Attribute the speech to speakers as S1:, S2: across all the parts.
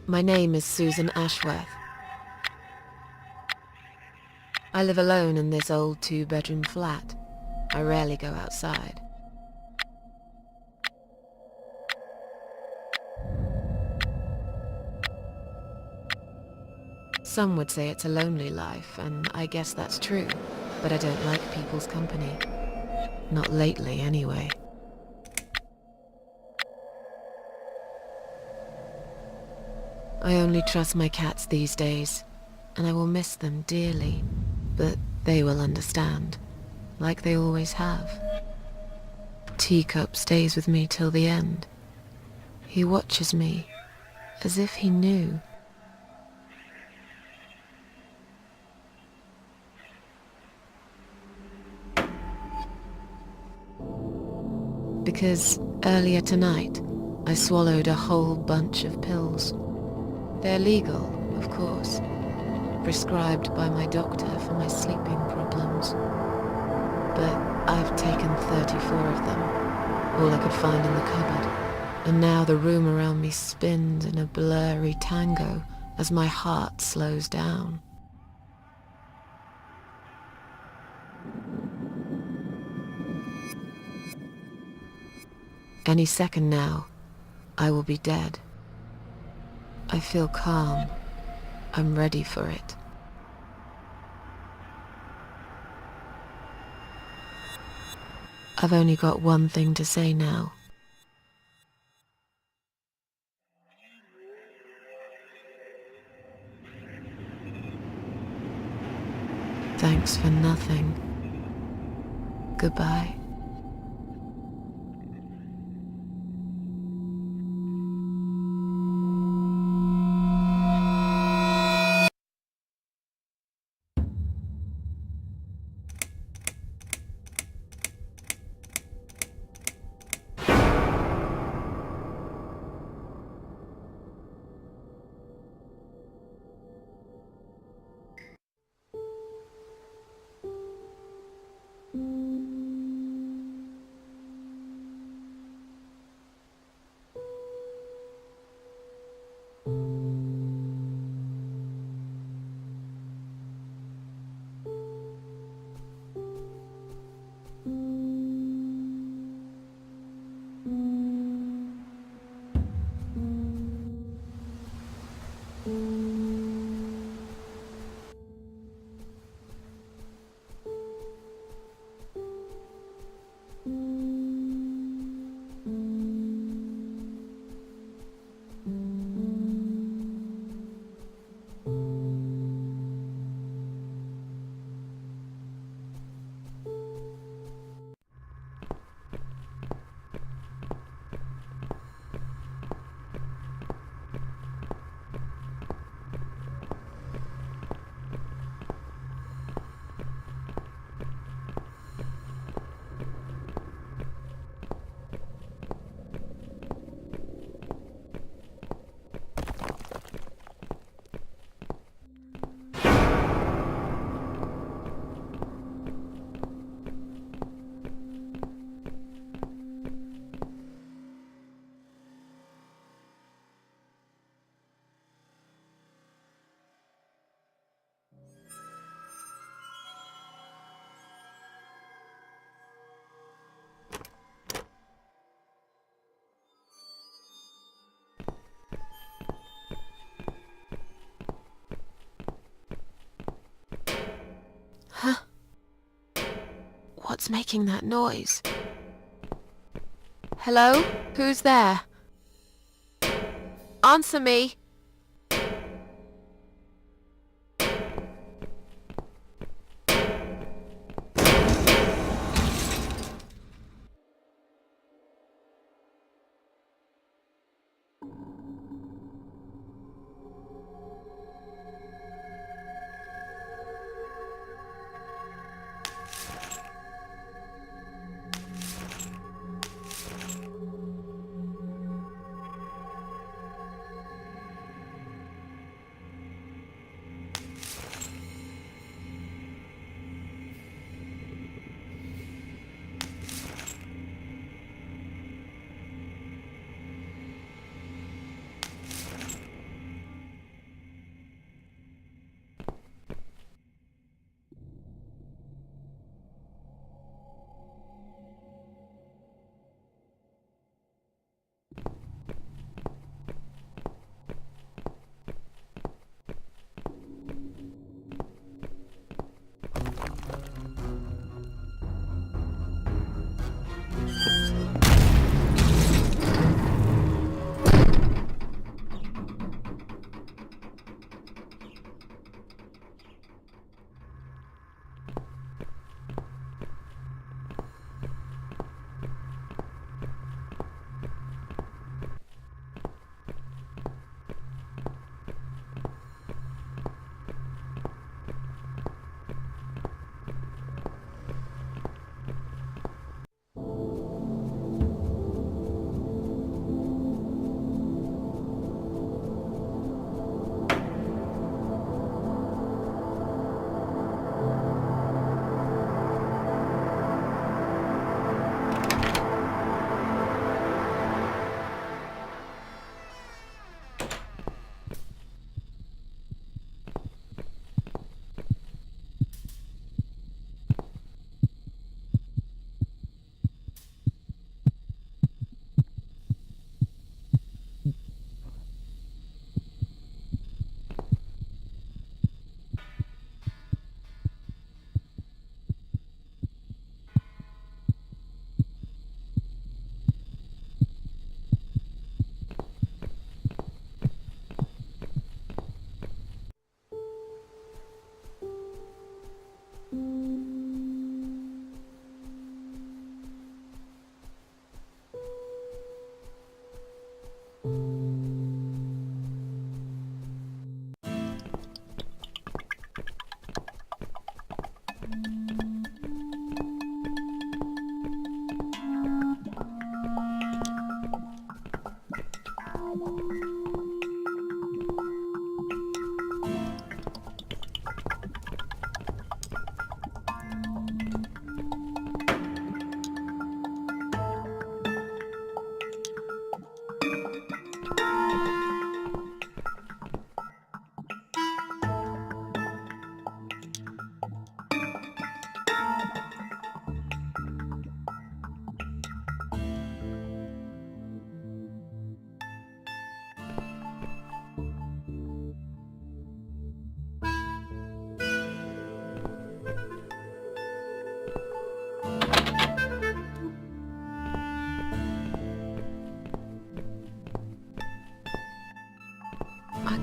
S1: My name is Susan Ashworth. I live alone in this old 2-bedroom flat. I rarely go outside. Some would say it's a lonely life, and I guess that's true, but I don't like people's company. Not lately, anyway. I only trust my cats these days, and I will miss them dearly, but they will understand, like they always have. Teacup stays with me till the end. He watches me, as if he knew. Because earlier tonight, I swallowed a whole bunch of pills. They're legal, of course, prescribed by my doctor for my sleeping problems. But I've taken 34 of them, all I could find in the cupboard, and now the room around me spins in a blurry tango as my heart slows down. Any second now, I will be dead. I feel calm. I'm ready for it. I've only got one thing to say now. Thanks for nothing. Goodbye. Huh? What's making that noise? Hello? Who's there? Answer me!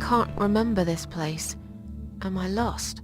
S1: can't remember this place. Am I lost?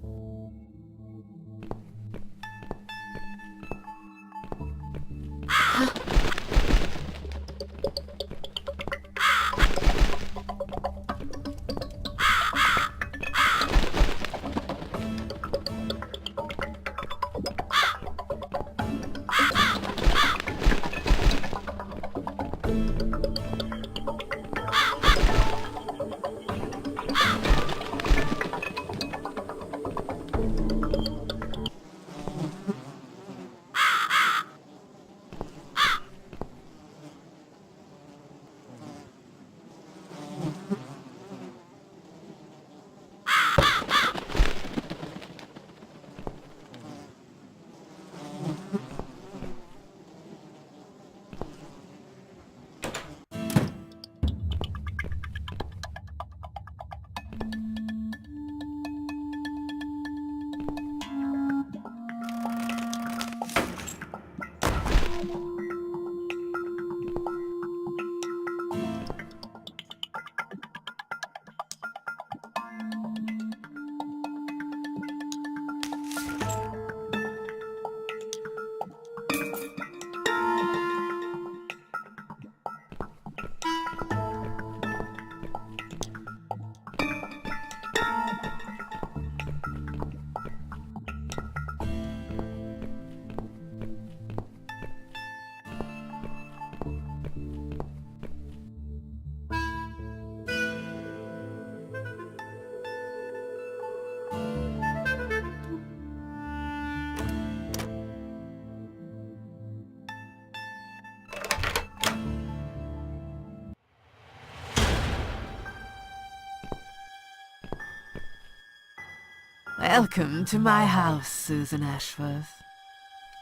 S2: Welcome to my house, Susan Ashworth.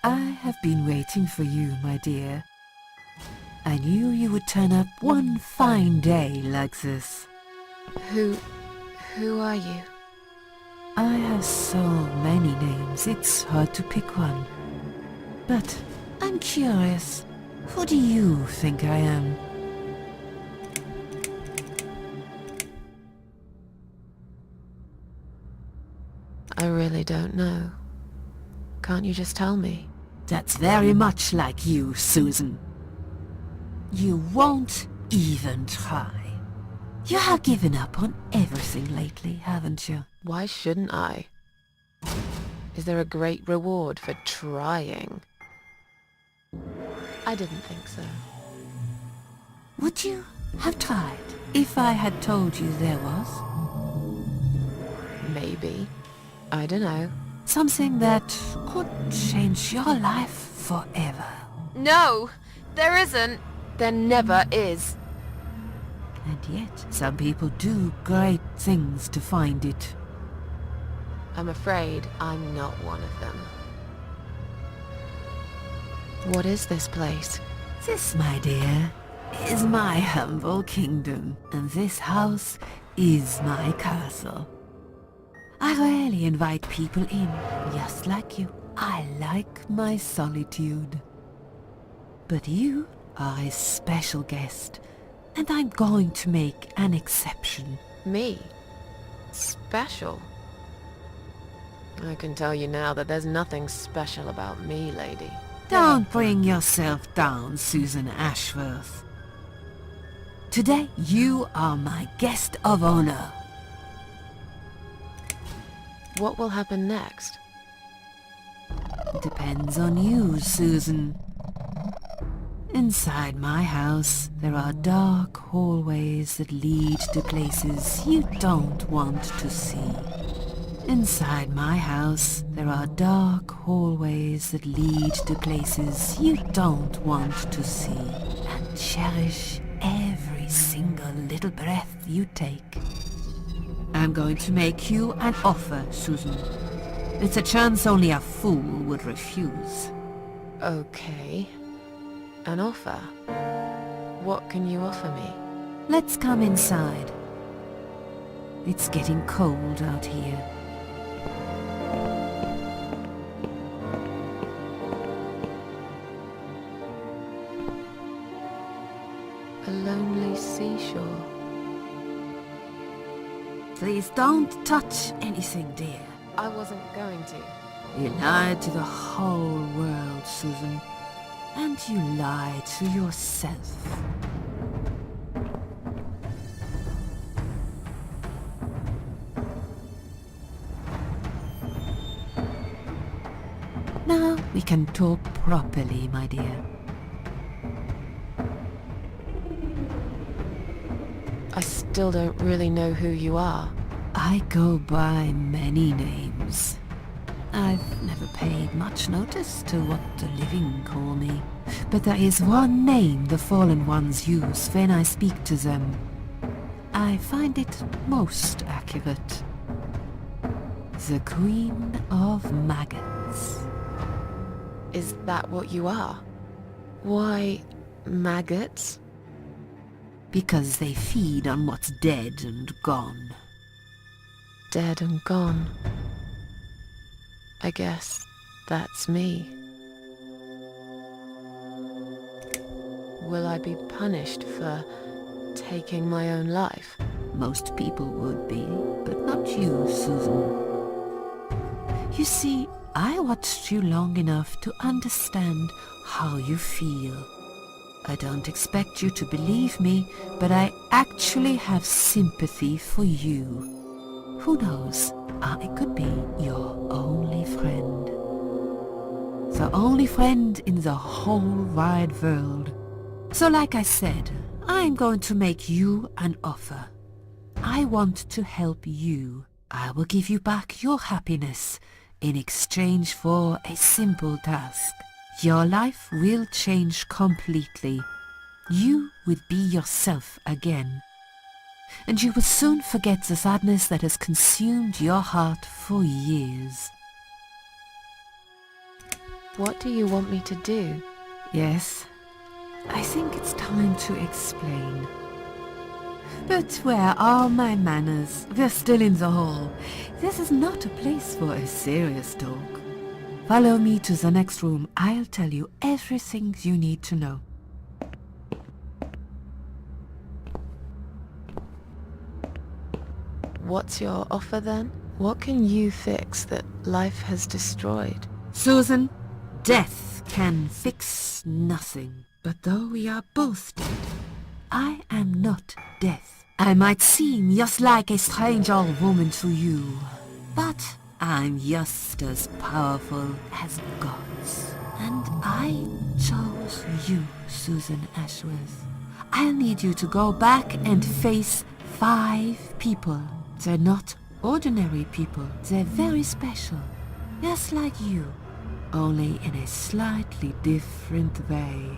S2: I have been waiting for you, my dear. I knew you would turn up one fine day like this.
S1: Who are you?
S2: I have so many names, it's hard to pick one. But I'm curious, who do you think I am?
S1: I really don't know. Can't you just tell me?
S2: That's very much like you, Susan. You won't even try. You have given up on everything lately, haven't you?
S1: Why shouldn't I? Is there a great reward for trying? I didn't think so.
S2: Would you have tried if I had told you there was?
S1: Maybe. I don't know.
S2: Something that could change your life forever.
S1: No! There isn't! There never is.
S2: And yet, some people do great things to find it.
S1: I'm afraid I'm not one of them. What is this place?
S2: This, my dear, is my humble kingdom, and this house is my castle. I rarely invite people in, just like you. I like my solitude. But you are a special guest, and I'm going to make an exception.
S1: Me? Special? I can tell you now that there's nothing special about me, lady.
S2: Don't bring yourself down, Susan Ashworth. Today, you are my guest of honor.
S1: What will happen next?
S2: Depends on you, Susan. Inside my house, there are dark hallways that lead to places you don't want to see. Inside my house, there are dark hallways that lead to places you don't want to see. And cherish every single little breath you take. I'm going to make you an offer, Susan. It's a chance only a fool would refuse.
S1: Okay. An offer? What can you offer me?
S2: Let's come inside. It's getting cold out here.
S1: A lonely seashore.
S2: Please don't touch anything, dear.
S1: I wasn't going to.
S2: You lied to the whole world, Susan. And you lied to yourself. Now we can talk properly, my dear.
S1: I still don't really know who you are.
S2: I go by many names. I've never paid much notice to what the living call me, but there is one name the fallen ones use when I speak to them. I find it most accurate. The Queen of Maggots.
S1: Is that what you are? Why, maggots?
S2: Because they feed on what's dead and gone.
S1: Dead and gone. I guess that's me. Will I be punished for taking my own life?
S2: Most people would be, but not you, Susan. You see, I watched you long enough to understand how you feel. I don't expect you to believe me, but I actually have sympathy for you. Who knows, I could be your only friend. The only friend in the whole wide world. So like I said, I'm going to make you an offer. I want to help you. I will give you back your happiness in exchange for a simple task. Your life will change completely. You will be yourself again. And you will soon forget the sadness that has consumed your heart for years.
S1: What do you want me to do?
S2: Yes, I think it's time to explain. But where are my manners? They're still in the hall. This is not a place for a serious talk. Follow me to the next room. I'll tell you everything you need to know.
S1: What's your offer then? What can you fix that life has destroyed?
S2: Susan, death can fix nothing. But though we are both dead, I am not death. I might seem just like a strange old woman to you, but I'm just as powerful as gods. And I chose you, Susan Ashworth. I'll need you to go back and face 5 people. They're not ordinary people. They're very special. Just like you, only in a slightly different way.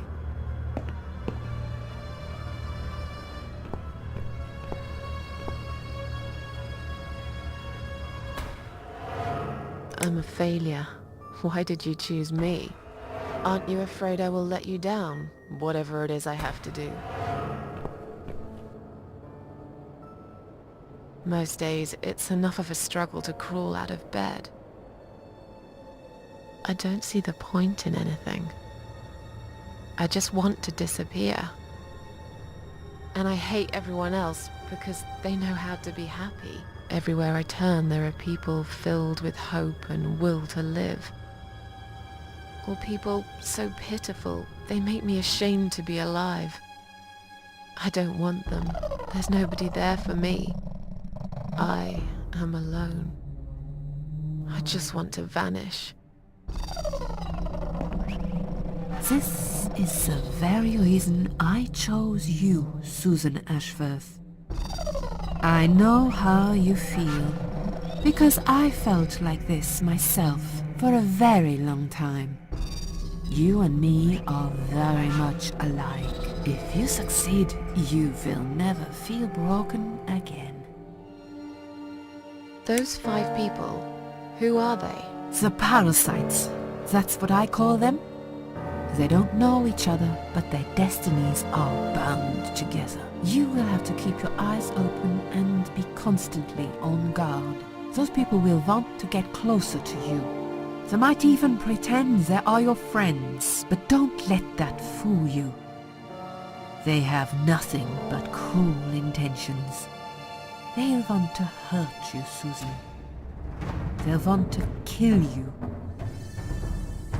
S1: I'm a failure. Why did you choose me? Aren't you afraid I will let you down, whatever it is I have to do? Most days, it's enough of a struggle to crawl out of bed. I don't see the point in anything. I just want to disappear. And I hate everyone else because they know how to be happy. Everywhere I turn, there are people filled with hope and will to live. Or people so pitiful, they make me ashamed to be alive. I don't want them. There's nobody there for me. I am alone. I just want to vanish.
S2: This is the very reason I chose you, Susan Ashworth. I know how you feel, because I felt like this myself for a very long time. You and me are very much alike. If you succeed, you will never feel broken again.
S1: Those 5 people, who are they?
S2: The parasites, that's what I call them. They don't know each other, but their destinies are bound together. You will have to keep your eyes open and be constantly on guard. Those people will want to get closer to you. They might even pretend they are your friends, but don't let that fool you. They have nothing but cruel intentions. They'll want to hurt you, Susan. They'll want to kill you.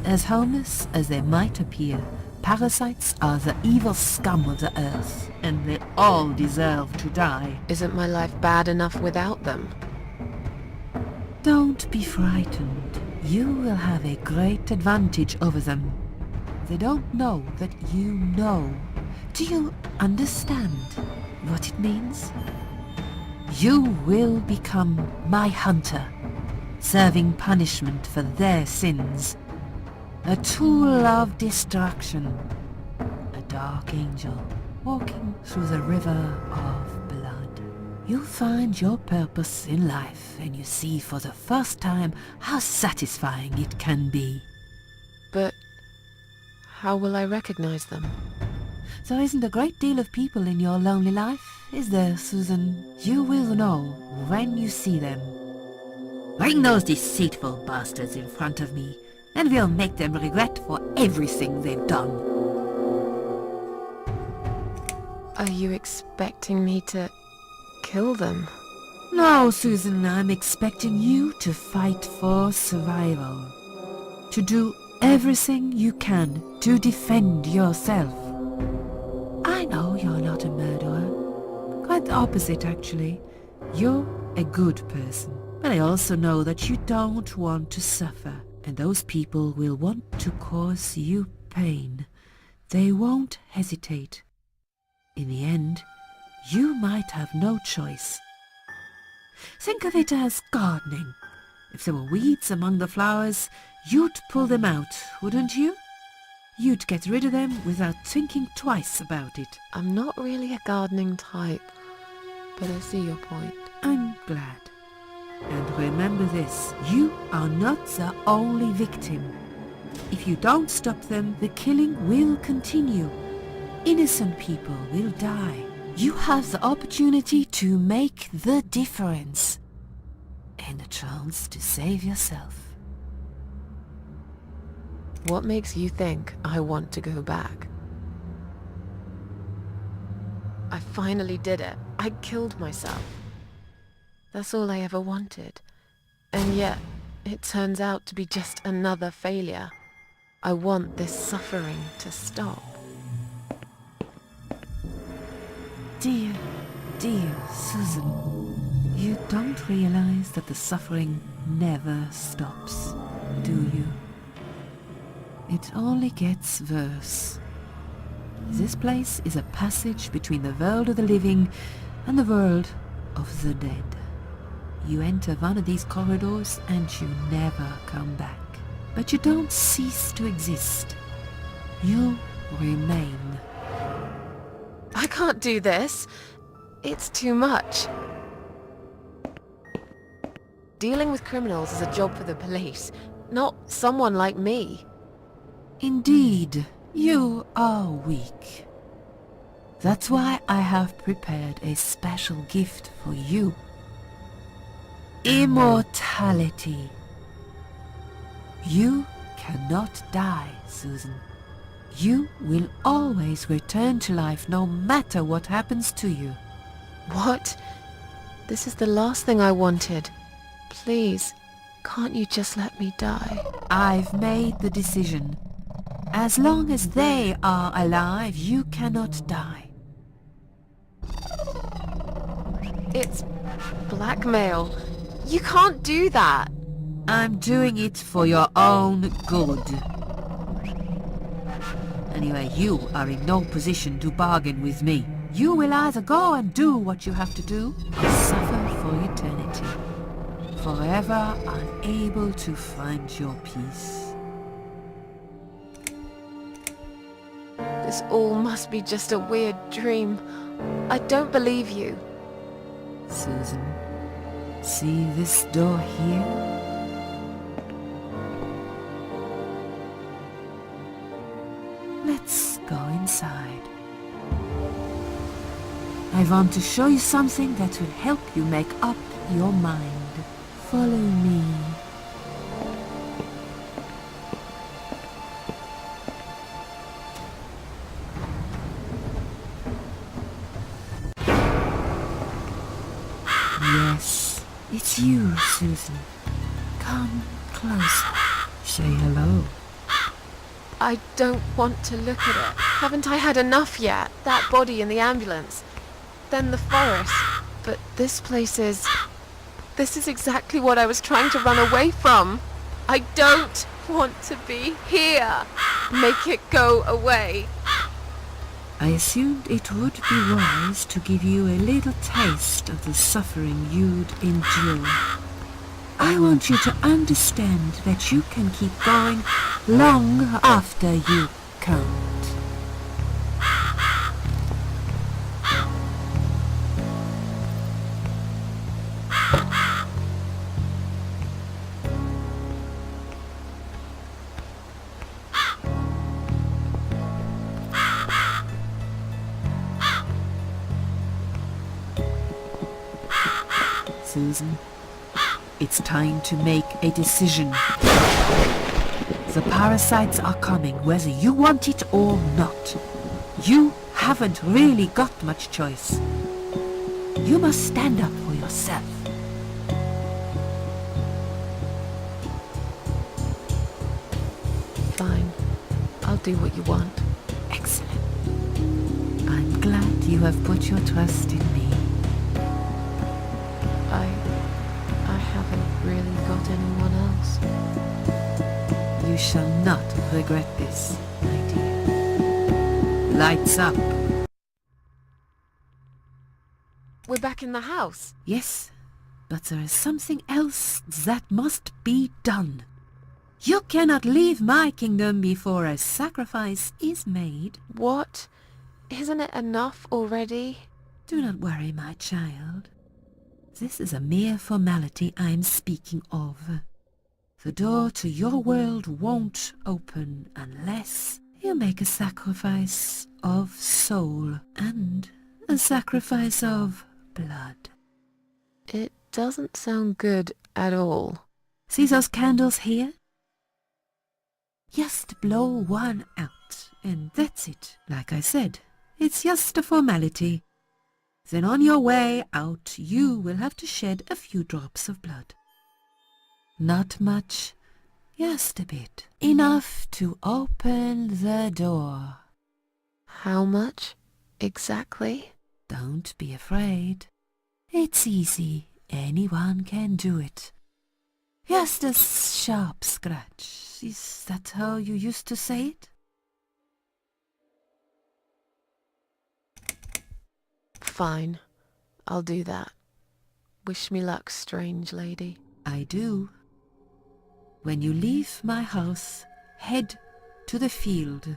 S2: As harmless as they might appear, parasites are the evil scum of the earth, and they all deserve to die.
S1: Isn't my life bad enough without them?
S2: Don't be frightened. You will have a great advantage over them. They don't know that you know. Do you understand what it means? You will become my hunter, serving punishment for their sins. A tool of destruction. A dark angel walking through the river of blood. You find your purpose in life and you see for the first time how satisfying it can be.
S1: But how will I recognize them?
S2: There isn't a great deal of people in your lonely life, is there, Susan? You will know when you see them. Bring those deceitful bastards in front of me, and we'll make them regret for everything they've done.
S1: Are you expecting me to kill them?
S2: No, Susan, I'm expecting you to fight for survival. To do everything you can to defend yourself. I know you're not a murderer. Quite the opposite, actually. You're a good person. But I also know that you don't want to suffer. And those people will want to cause you pain. They won't hesitate. In the end, you might have no choice. Think of it as gardening. If there were weeds among the flowers, you'd pull them out, wouldn't you? You'd get rid of them without thinking twice about it.
S1: I'm not really a gardening type, but I see your point.
S2: I'm glad. And remember this, you are not the only victim. If you don't stop them, the killing will continue. Innocent people will die. You have the opportunity to make the difference. And a chance to save yourself.
S1: What makes you think I want to go back? I finally did it. I killed myself. That's all I ever wanted. And yet, it turns out to be just another failure. I want this suffering to stop.
S2: Dear, dear Susan, you don't realize that the suffering never stops, do you? It only gets worse. This place is a passage between the world of the living and the world of the dead. You enter one of these corridors and you never come back. But you don't cease to exist. You remain.
S1: I can't do this. It's too much. Dealing with criminals is a job for the police, not someone like me.
S2: Indeed, you are weak. That's why I have prepared a special gift for you. Immortality. You cannot die, Susan. You will always return to life no matter what happens to you.
S1: What? This is the last thing I wanted. Please, can't you just let me die?
S2: I've made the decision. As long as they are alive, you cannot die.
S1: It's blackmail. You can't do that.
S2: I'm doing it for your own good. Anyway, you are in no position to bargain with me. You will either go and do what you have to do, or suffer for eternity. Forever unable to find your peace.
S1: This all must be just a weird dream. I don't believe you.
S2: Susan, see this door here? Let's go inside. I want to show you something that will help you make up your mind. Follow me. Yes, it's you, Susan. Come closer. Say hello.
S1: I don't want to look at it. Haven't I had enough yet? That body in the ambulance. Then the forest. But this place is... This is exactly what I was trying to run away from. I don't want to be here. Make it go away.
S2: I assumed it would be wise to give you a little taste of the suffering you'd endure. I want you to understand that you can keep going long after you can't. Susan, it's time to make a decision. The parasites are coming, whether you want it or not. You haven't really got much choice. You must stand up for yourself.
S1: Fine. I'll do what you want.
S2: Excellent. I'm glad you have put your trust in me.
S1: I haven't really got anyone else.
S2: You shall not regret this, my dear. Lights up.
S1: We're back in the house.
S2: Yes, but there is something else that must be done. You cannot leave my kingdom before a sacrifice is made.
S1: What? Isn't it enough already?
S2: Do not worry, my child. This is a mere formality I'm speaking of. The door to your world won't open unless you make a sacrifice of soul and a sacrifice of blood.
S1: It doesn't sound good at all.
S2: See those candles here? Just blow one out, and that's it. Like I said, it's just a formality. Then on your way out, you will have to shed a few drops of blood. Not much, just a bit. Enough to open the door.
S1: How much exactly?
S2: Don't be afraid. It's easy. Anyone can do it. Just a sharp scratch. Is that how you used to say it?
S1: Fine. I'll do that. Wish me luck, strange lady.
S2: I do. When you leave my house, head to the field.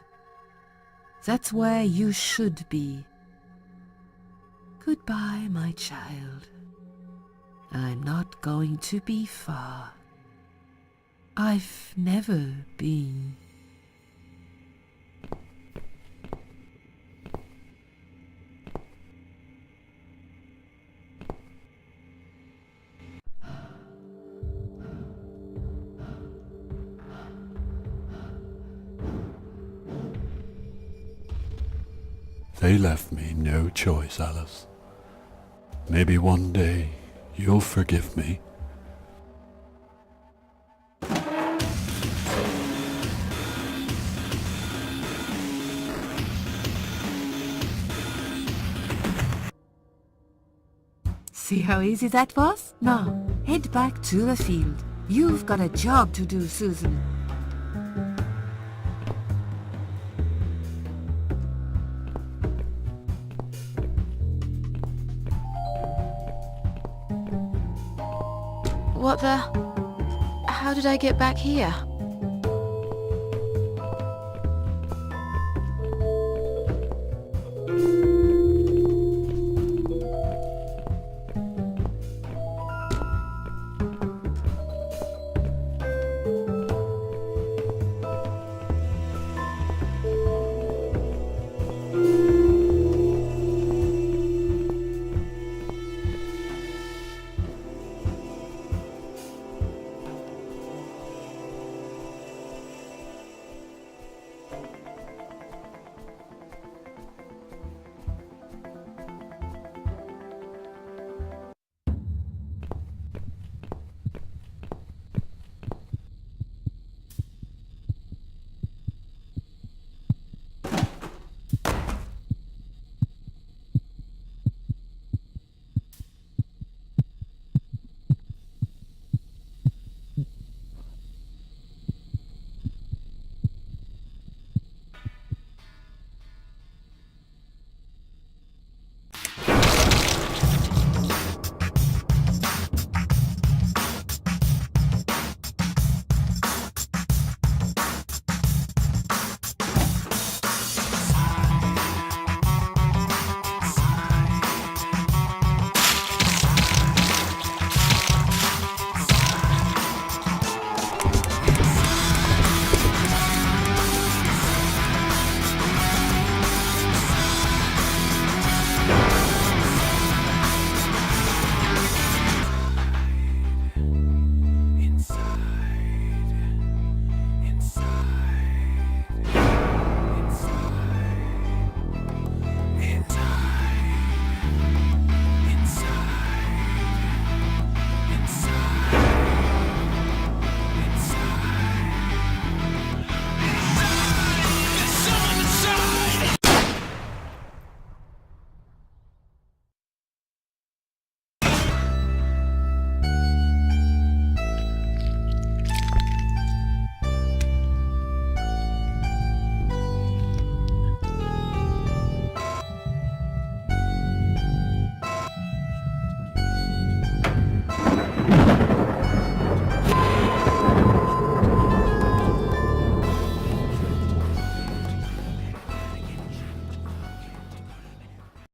S2: That's where you should be. Goodbye, my child. I'm not going to be far. I've never been.
S3: They left me no choice, Alice. Maybe one day you'll forgive me.
S2: See how easy that was? Now, head back to the field. You've got a job to do, Susan.
S1: What the... How did I get back here?